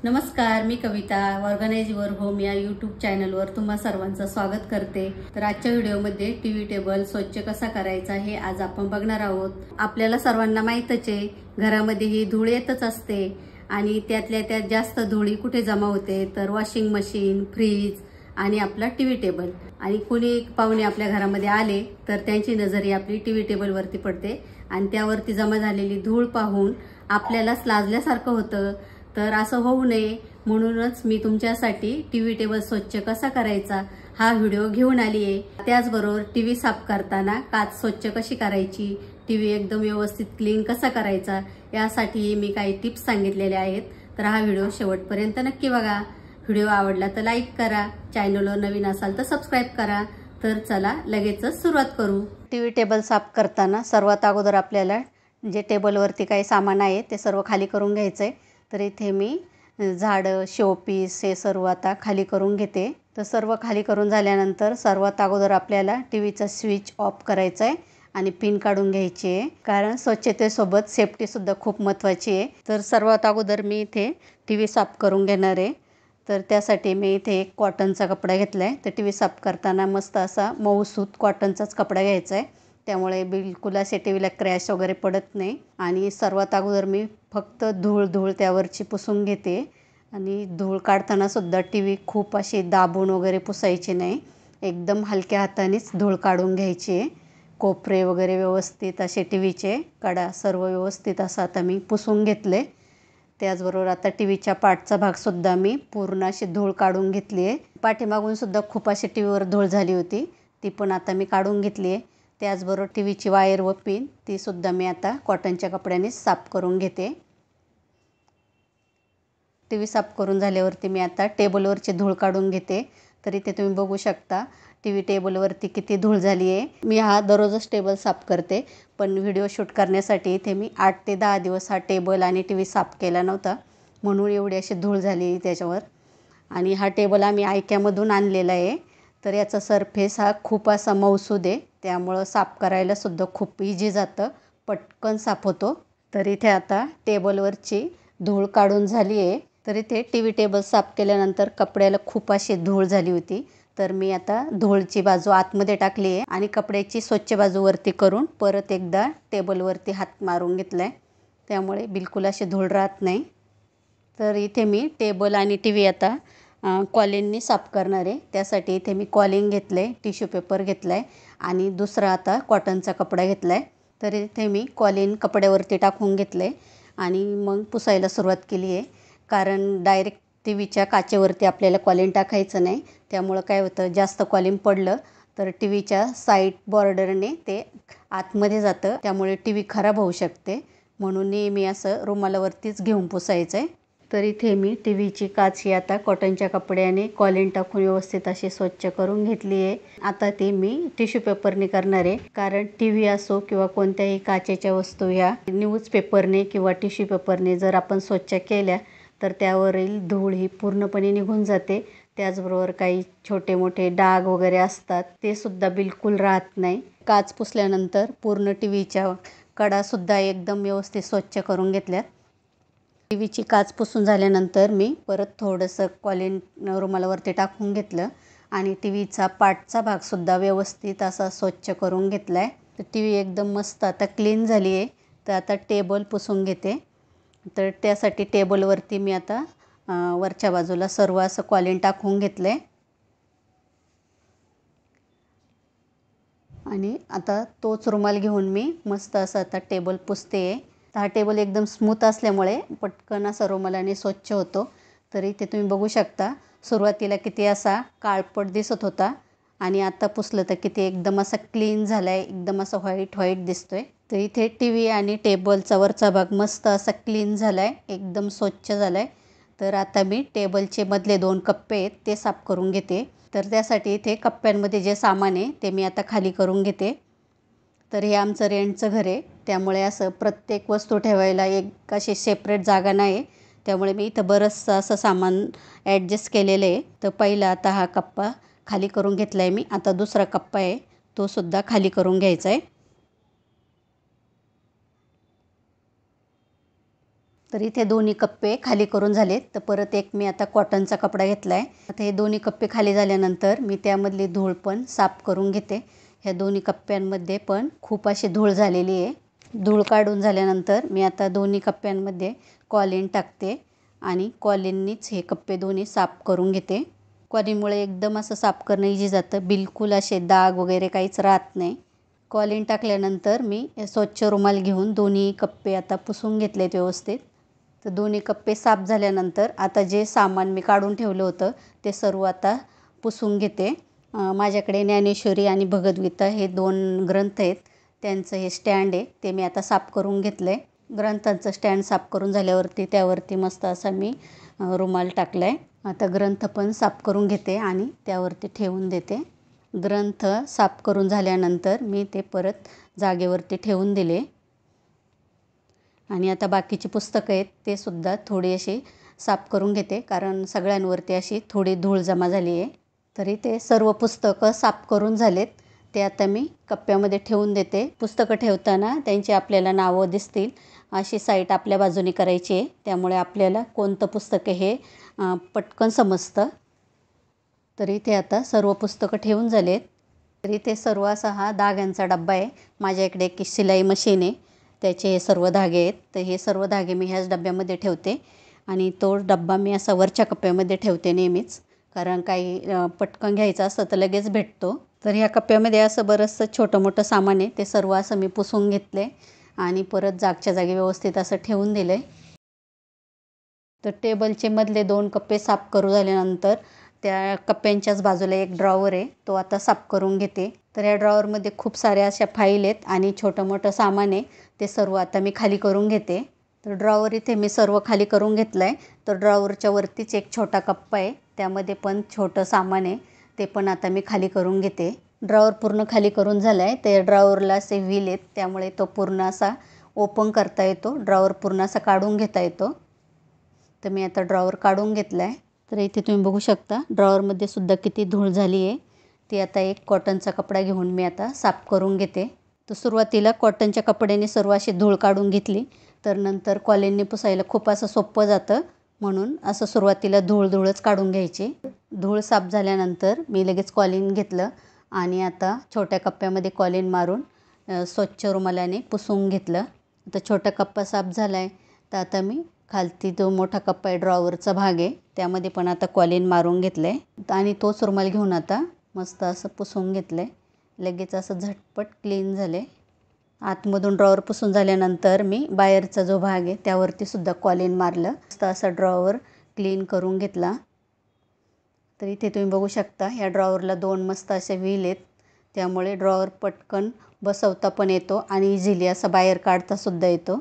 नमस्कार, मी कविता organise your home या YouTube चॅनलवर तुम्हा सर्वांचं स्वागत करते। तर आजच्या व्हिडिओमध्ये टीव्ही टेबल स्वच्छ कसा करायचा हे आज आपण बघणार आहोत। आपल्याला सर्वांना माहीतच आहे, घरामध्ये ही धूळ येतच असते आणि त्यातल्या त्यात जास्त धुळी कुठे जमा होते तर वॉशिंग मशीन, फ्रीज आणि आपला टीव्ही टेबल। आणि कोणी पाहुणे आपल्या घरामध्ये आले तर त्यांची नजर ही आपली टीव्ही टेबलवरती पडते आणि त्यावरती जमा झालेली धूळ पाहून आपल्यालाच लाजल्यासारखं होतं। तर असं होऊ नये म्हणूनच मी तुमच्यासाठी टीव्ही टेबल स्वच्छ कसा करायचा हा व्हिडिओ घेऊन आली आहे। त्याचबरोबर टीव्ही साफ करताना काच स्वच्छ कशी करायची, टीव्ही एकदम व्यवस्थित क्लीन कसा करायचा यासाठी मी काही टिप्स सांगितलेल्या आहेत। तर हा व्हिडिओ शेवटपर्यंत नक्की बघा। व्हिडिओ आवडला तर लाईक करा, चॅनलवर नवीन असाल तर सबस्क्राइब करा। तर चला लगेचच सुरुवात करू। टीव्ही टेबल साफ करताना सर्वात अगोदर आपल्याला जे टेबलवरती काही सामान आहे ते सर्व खाली करून घ्यायचंय। तर इथे मी झाडं, शोपीस हे सर्व आता खाली करून घेते। तर सर्व खाली करून झाल्यानंतर सर्वात अगोदर आपल्याला टीव्हीचा स्विच ऑफ करायचा आहे आणि पिन काढून घ्यायची आहे, कारण स्वच्छतेसोबत सेफ्टी सुद्धा खूप महत्त्वाची आहे। तर सर्वात अगोदर मी इथे टीव्ही साफ करून घेणार आहे। तर त्यासाठी मी इथे एक कॉटनचा कपडा घेतलाय। तर टीव्ही साफ करताना मस्त असा मऊसूत कॉटनचाच कपडा घ्यायचा आहे, त्यामुळे बिलकुल असे टीव्हीला क्रॅश वगैरे पडत नाही। आणि सर्वात अगोदर मी फक्त धूळ त्यावरची पुसून घेते आणि धूळ काढताना सुद्धा टीव्ही खूप अशी दाबून वगैरे पुसायची नाही, एकदम हलक्या हातानेच धूळ काढून घ्यायची। कोपरे वगैरे व्यवस्थित असे टीव्हीचे कडा सर्व व्यवस्थित असं आता मी पुसून घेतले। त्याचबरोबर आता टीव्हीच्या पाठचा भाग सुद्धा मी पूर्ण अशी धूळ काढून घेतली आहे। पाठीमागून सुद्धा खूप अशी टीव्हीवर धूळ झाली होती, ती पण आता मी काढून घेतली आहे। त्याचबरोबर टीव्हीची वायर व पिन ती सुद्धा मी आता कॉटनच्या कपड्याने साफ करून घेते। टीव्ही साफ करून झाल्यावरती मी आता टेबलवरची धूळ काढून घेते। तर इथे तुम्ही बघू शकता टीव्ही टेबलवरती किती धूळ झाली आहे। मी हा दररोजच टेबल साफ करते, पण व्हिडिओ शूट करण्यासाठी इथे मी 8 ते 10 दिवस हा टेबल आणि टीव्ही साफ केला नव्हता, म्हणून एवढी अशी धूळ झाली त्याच्यावर। आणि हा टेबल आम्ही आयक्यामधून आणलेला आहे। तर याचा सरफेस हा खूप असा मऊसूद आहे, त्यामुळं साफ करायला सुद्धा खूप इझी जातं, पटकन साफ होतो। तर इथे आता टेबलवरची धूळ काढून झाली आहे। तर इथे टीव्ही टेबल साफ केल्यानंतर कपड्याला खूप अशी धूळ झाली होती, तर मी आता धूळची बाजू आतमध्ये टाकली आहे आणि कपड्याची स्वच्छ बाजू वरती करून परत एकदा टेबलवरती हात मारून घेतलाय, त्यामुळे बिलकुल अशी धूळ राहत नाही। तर इथे मी टेबल आणि टीव्ही आता कॉलिननी साफ करणार आहे। त्यासाठी इथे मी कॉलिन घेतले, टिश्यू पेपर घेतलाय आणि दुसरा आता कॉटनचा कपडा घेतलाय। तर इथे मी कॉलिन कपड्यावरती टाकून घेतले आणि मग पुसायला सुरुवात केली आहे, कारण डायरेक्ट टीव्हीच्या काचेवरती आपल्याला कॉलिन टाकायचं नाही, त्यामुळं काय होतं जास्त कॉलिन पडलं तर टीव्हीच्या साईड बॉर्डरने ते आतमध्ये जातं, त्यामुळे टीव्ही खराब होऊ शकते। म्हणून नेहमी असं रुमालावरतीच घेऊन पुसायचं आहे। तर इथे मी टीव्हीची काच ही आता कॉटनच्या कपड्याने कॉलिन टाकून व्यवस्थित अशी स्वच्छ करून घेतली आहे। आता ती मी टिश्यू पेपरने करणार आहे, कारण टीव्ही असो किंवा कोणत्याही काचेच्या वस्तू ह्या न्यूजपेपरने किंवा टिश्यू पेपरने जर आपण स्वच्छ केल्या तर त्यावरील धूळ ही पूर्णपणे निघून जाते। त्याचबरोबर काही छोटे मोठे डाग वगैरे असतात ते सुद्धा बिलकुल राहत नाही। काच पुसल्यानंतर पूर्ण टीव्हीच्या कडासुद्धा एकदम व्यवस्थित स्वच्छ करून घेतल्यात। टीव्हीची काच पुसून झाल्यानंतर मी परत थोडंसं कॉलिन रुमालावरती टाकून घेतलं आणि टीव्हीचा पाठचा भागसुद्धा व्यवस्थित असा स्वच्छ करून घेतला आहे। तर टीव्ही एकदम मस्त आता क्लीन झाली आहे। तर आता टेबल पुसून घेते। तर त्यासाठी टेबलवरती मी आता वरच्या बाजूला सर्व असं कॉलिन टाकून घेतलं आहे आणि आता तोच रुमाल घेऊन मी मस्त असं आता टेबल पुसते आहे। हा टेबल एकदम स्मूथ असल्यामुळे पटकन असा रुमालाने स्वच्छ होतो। तर इथे तुम्ही बघू शकता सुरुवातीला किती असा काळपट दिसत होता आणि आता पुसलं तर किती एकदम असा क्लीन झाला आहे, एकदम असा व्हाईट दिसतोय। तर इथे टीव्ही आणि टेबलचा वरचा भाग मस्त असा क्लीन झाला आहे, एकदम स्वच्छ झाला आहे। तर आता मी टेबलचे मधले 2 कप्पे आहेत ते साफ करून घेते। तर त्यासाठी इथे कप्प्यांमध्ये जे सामान आहे ते मी आता खाली करून घेते। तर हे आमचं रेंटचं घर आहे, त्यामुळे असं प्रत्येक वस्तू ठेवायला एक अशी सेपरेट जागा नाही, त्यामुळे मी इथं बरंचसं असं सामान ॲडजस्ट केलेलं आहे। तर पहिला आता हा कप्पा खाली करून घेतला आहे मी, आता दुसरा कप्पा आहे तो सुद्धा खाली करून घ्यायचा आहे। तर इथे दोन्ही कप्पे खाली करून झालेत. तर परत एक मी आता कॉटनचा कपडा घेतला आहे. आता हे दोन्ही कप्पे खाली झाल्यानंतर मी त्यामधली धूळ पण साफ करून घेते. ह्या दोन्ही कप्प्यांमध्ये पण खूप अशी धूळ झालेली आहे. धूळ काढून झाल्यानंतर मी आता दोन्ही कप्प्यांमध्ये कॉलिन टाकते आणि कॉलिननीच हे कप्पे दोन्ही साफ करून घेते. कॉलिनमुळे एकदम असं साफ करणं इझी जातं. बिलकुल असे डाग वगैरे काहीच राहत नाही. कॉलिन टाकल्यानंतर मी स्वच्छ रुमाल घेऊन दोन्ही कप्पे आता पुसून घेतलेत व्यवस्थित. तर दोन्ही कप्पे साफ झाल्यानंतर आता जे सामान मी काढून ठेवलं होतं ते सर्व आता पुसून घेते. माझ्याकडे ज्ञानेश्वरी आणि भगवद्गीता हे 2 ग्रंथ आहेत. त्यांचं हे स्टँड आहे ते मी आता साफ करून घेतलं आहे. ग्रंथांचं स्टँड साफ करून झाल्यावरती त्यावरती मस्त असा मी रुमाल टाकला आहे. आता ग्रंथ पण साफ करून घेते आणि त्यावरती ठेवून देते. ग्रंथ साफ करून झाल्यानंतर मी ते परत जागेवरती ठेवून दिले. आणि आता बाकीची पुस्तकं आहेत ते सुद्धा थोडी अशी साफ करून घेते, कारण सगळ्यांवरती अशी थोडी धूळ जमा झाली आहे. तरी ते सर्व पुस्तकं साफ करून झालेत. ते आता मी कप्प्यामध्ये ठेवून देते. पुस्तकं ठेवताना त्यांची आपल्याला नावं दिसतील अशी साईड आपल्या बाजूने करायची आहे. त्यामुळे आपल्याला कोणतं पुस्तक हे पटकन समजतं. तरी ते आता सर्व पुस्तकं ठेवून झालेत. तरी ते सर्व असा हा धाग्यांचा डब्बा आहे. माझ्या इकडे एक शिलाई मशीन आहे, त्याचे हे सर्व धागे आहेत. तर हे सर्व धागे मी ह्याच डब्यामध्ये ठेवते आणि तो डब्बा मी असा वरच्या कप्प्यामध्ये ठेवते नेहमीच, कारण काही पटकन घ्यायचं असतं तर लगेच भेटतो. तर ह्या कप्प्यामध्ये असं बरंचसं छोटं मोठं सामान आहे. ते सर्व असं मी पुसून घेतले आणि परत जागच्या जागी व्यवस्थित असं ठेवून दिलं आहे. तर टेबलचे मधले 2 कप्पे साफ करून झाल्यानंतर त्या कप्प्यांच्याच बाजूला एक ड्रॉवर आहे, तो आता साफ करून घेते. तर या ड्रॉवरमध्ये खूप साऱ्या अशा फाईल आहेत आणि छोटं मोठं सामान आहे. ते सर्व आता मी खाली करून घेते. तर ड्रॉवर इथे मी सर्व खाली करून घेतलं आहे. तर ड्रॉवरच्या वरतीच एक छोटा कप्पा आहे, त्यामध्ये पण छोटं सामान आहे. ते पण आता मी खाली करून घेते. ड्रॉवर पूर्ण खाली करून झाला आहे. त्या ड्रॉवरला असे व्हील आहेत, त्यामुळे तो पूर्ण असा ओपन करता येतो. ड्रॉवर पूर्ण असा काढून घेता येतो. तर मी आता ड्रॉवर काढून घेतला आहे. तर इथे तुम्ही बघू शकता ड्रॉवरमध्ये सुद्धा किती धूळ झाली आहे. ती आता एक कॉटनचा कपडा घेऊन मी आता साफ करून घेते. तर सुरुवातीला कॉटनच्या कपड्याने सर्व अशी धूळ काढून घेतली, तर नंतर कॉलिनने पुसायला खूप असं सोपं जातं, म्हणून असं सुरुवातीला धूळच काढून घ्यायची. धूळ साफ झाल्यानंतर मी लगेच कॉलिन घेतलं आणि आता छोट्या कप्प्यामध्ये कॉलिन मारून स्वच्छ रुमालाने पुसून घेतलं. आता छोटा कप्पा साफ झाला आहे. तर आता मी खालती जो मोठा कप्पा आहे ड्रॉवरचा भाग आहे त्यामध्ये पण आता कॉलिन मारून घेतलं आहे आणि तोच रुमाल घेऊन आता मस्त असं पुसून घेतलं आहे. लगेच असं झटपट क्लीन झाले. आतमधून ड्रॉवर पुसून झाल्यानंतर मी बाहेरचा जो भाग आहे त्यावरती सुद्धा कॉलिन मारलं. मस्त असा ड्रॉवर क्लीन करून घेतला. तर इथे तुम्ही बघू शकता ह्या ड्रॉवरला 2 मस्त असे व्हील आहेत, त्यामुळे ड्रॉवर पटकन बसवता पण येतो आणि इझिली असं बाहेर काढता सुद्धा येतो.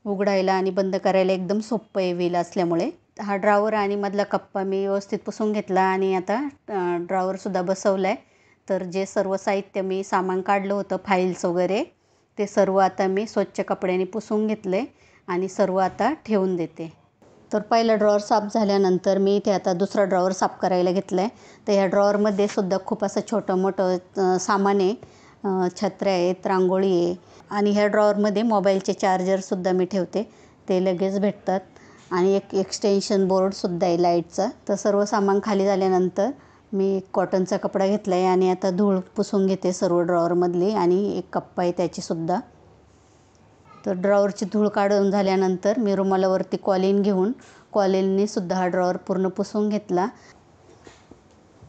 उघडायला आणि बंद करायला एकदम सोपं आहे व्हील असल्यामुळे. हा ड्रॉवर आणि मधला कप्पा मी व्यवस्थित पुसून घेतला आणि आता ड्रॉवरसुद्धा बसवला आहे. तर जे सर्व साहित्य मी सामान काढलं होतं फाईल्स वगैरे ते सर्व आता मी स्वच्छ कपड्याने पुसून घेतले आणि सर्व आता ठेवून देते. तर पहिला ड्रॉवर साफ झाल्यानंतर मी इथे आता दुसरा ड्रॉवर साफ करायला घेतला आहे. तर ह्या ड्रॉवरमध्ये सुद्धा खूप असं छोटं मोठं सामान आहे. छत्र्या आहेत, रांगोळी आहे आणि ह्या ड्रॉवरमध्ये मोबाईलचे चार्जरसुद्धा मी ठेवते, ते लगेच भेटतात आणि एक एक्सटेन्शन बोर्डसुद्धा आहे लाईटचा. तर सर्व सामान खाली झाल्यानंतर मी एक कॉटनचा कपडा घेतला आहे आणि आता धूळ पुसून घेते सर्व ड्रॉवरमधली आणि एक कप्पा आहे त्याचीसुद्धा. तर ड्रॉवरची धूळ काढून झाल्यानंतर मी रुमालावरती कॉलिन घेऊन कॉलिनने सुद्धा हा ड्रॉवर पूर्ण पुसून घेतला.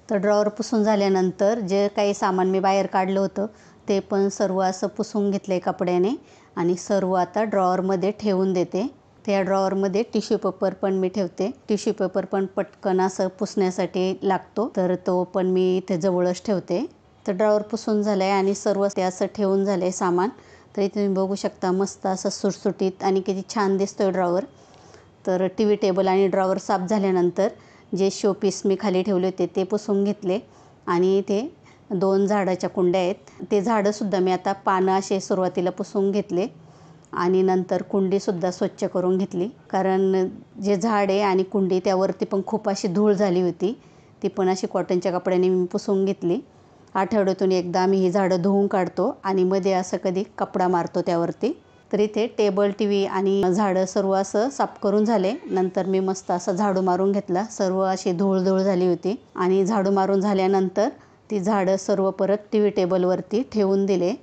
तर ड्रॉवर पुसून झाल्यानंतर जे काही सामान मी बाहेर काढलं होतं ते पण सर्व असं पुसून घेतलं आहे कपड्याने आणि सर्व आता ड्रॉवरमध्ये ठेवून देते. त्या ड्रॉवरमध्ये टिश्यू पेपर पण मी ठेवते. टिश्यू पेपर पण पटकन असं पुसण्यासाठी लागतो, तर तो पण मी इथे जवळच ठेवते. तर ड्रॉवर पुसून झालं आहे आणि सर्व ते असं ठेवून झालं आहे सामान. तर इथे तुम्ही बघू शकता मस्त असं सुटसुटीत आणि किती छान दिसतो आहे ड्रॉवर. तर टीव्ही टेबल आणि ड्रॉवर साफ झाल्यानंतर जे शोपीस मी खाली ठेवले होते ते पुसून घेतले आणि इथे 2 झाडाच्या कुंड्या आहेत. ते झाडंसुद्धा मी आता पानं असे सुरुवातीला पुसून घेतले आणि नंतर कुंडीसुद्धा स्वच्छ करून घेतली, कारण जे झाड आहे आणि कुंडी त्यावरती पण खूप अशी धूळ झाली होती. ती पण अशी कॉटनच्या कपड्याने मी पुसून घेतली. आठवड्यातून एकदा आम्ही ही झाडं धुवून काढतो आणि मध्ये असं कधी कपडा मारतो त्यावरती. तर इथे टेबल, टी व्ही आणि झाडं सर्व असं साफ करून झाले. नंतर मी मस्त असं झाडू मारून घेतला. सर्व अशी धूळ झाली होती आणि झाडू मारून झाल्यानंतर ती झाडं सर्व परत टी व्ही टेबलवरती ठेवून दिले.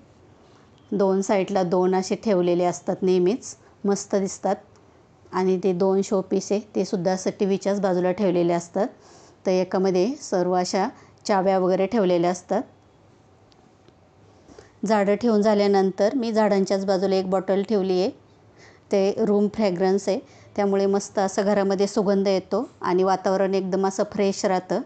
2 साईडला 2 असे ठेवलेले असतात नेहमीच, मस्त दिसतात. आणि ते 2 शोपीस आहे ते सुद्धा असं टी व्हीच्याच बाजूला ठेवलेले असतात. तर एकामध्ये सर्व अशा चाव्या वगैरे ठेवलेल्या असतात. झाडं ठेवून झाल्यानंतर मी झाडांच्याच बाजूला एक बॉटल ठेवली आहे. ते रूम फ्रॅग्रन्स आहे, त्यामुळे मस्त असं घरामध्ये सुगंध येतो आणि वातावरण एकदम असं फ्रेश राहतं.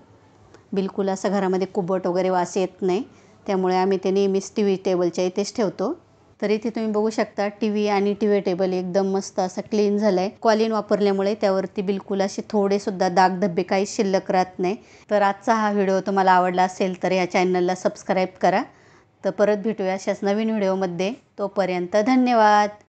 बिलकुल असं घरामध्ये कुबट वगैरे वास येत नाही. त्यामुळे आम्ही ते नेहमीच टी व्ही टेबलच्या इथेच ठेवतो. तर इथे तुम्ही बघू शकता टी व्ही आणि टी व्ही टेबल एकदम मस्त असं क्लीन झालं आहे. क्वालिन वापरल्यामुळे त्यावरती बिलकुल असे थोडेसुद्धा दाग धब्बे काहीच शिल्लक राहत नाही. तर आजचा हा व्हिडिओ तुम्हाला आवडला असेल तर या चॅनलला सबस्क्राईब करा. तर परत भेटूया अशाच नवीन व्हिडिओमध्ये. तोपर्यंत धन्यवाद.